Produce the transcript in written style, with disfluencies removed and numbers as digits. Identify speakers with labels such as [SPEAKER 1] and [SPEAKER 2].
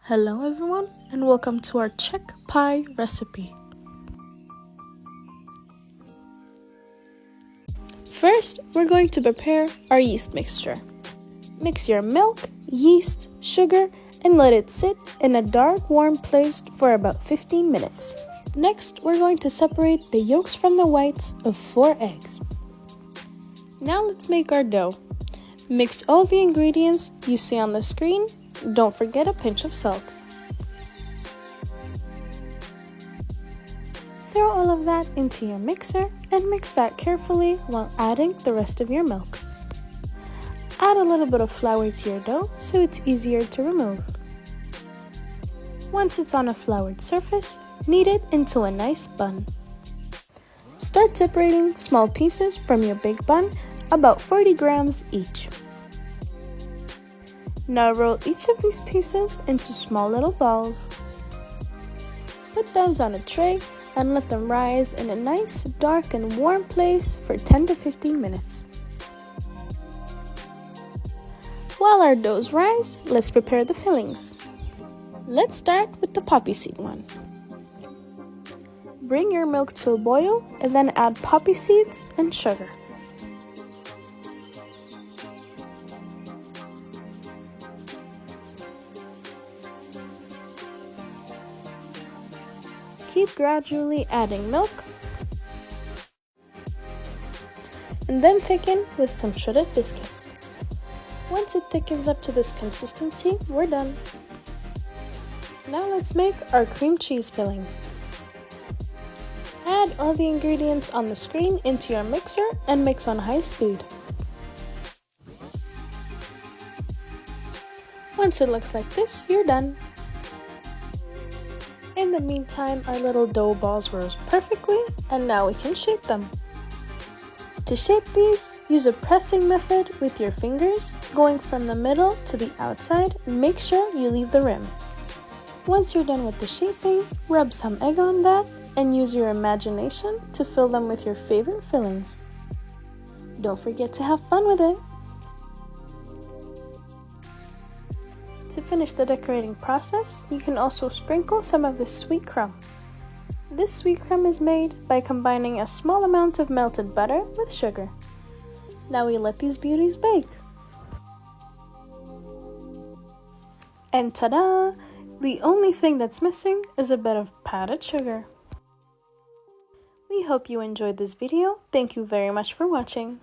[SPEAKER 1] Hello everyone and welcome to our Czech pie recipe. First, we're going to prepare our yeast mixture. Mix your milk, yeast, sugar, and let it sit in a dark, warm place for about 15 minutes. Next, we're going to separate the yolks from the whites of 4 eggs. Now let's make our dough. Mix all the ingredients you see on the screen. Don't forget a pinch of salt. Throw all of that into your mixer and mix that carefully while adding the rest of your milk. Add a little bit of flour to your dough so it's easier to remove. Once it's on a floured surface, knead it into a nice bun. Start separating small pieces from your big bun, about 40 grams each. Now roll each of these pieces into small little balls. Put those on a tray and let them rise in a nice, dark and warm place for 10 to 15 minutes. While our doughs rise, let's prepare the fillings. Let's start with the poppy seed one. Bring your milk to a boil and then add poppy seeds and sugar. Keep gradually adding milk and then thicken with some shredded biscuits. Once it thickens up to this consistency, we're done. Now let's make our cream cheese filling. Add all the ingredients on the screen into your mixer and mix on high speed. Once it looks like this, you're done. In the meantime, our little dough balls rose perfectly, and now we can shape them. To shape these, use a pressing method with your fingers, going from the middle to the outside, and make sure you leave the rim. Once you're done with the shaping, rub some egg on that, and use your imagination to fill them with your favorite fillings. Don't forget to have fun with it! To finish the decorating process, you can also sprinkle some of this sweet crumb. This sweet crumb is made by combining a small amount of melted butter with sugar. Now we let these beauties bake. And ta-da! The only thing that's missing is a bit of powdered sugar. We hope you enjoyed this video. Thank you very much for watching.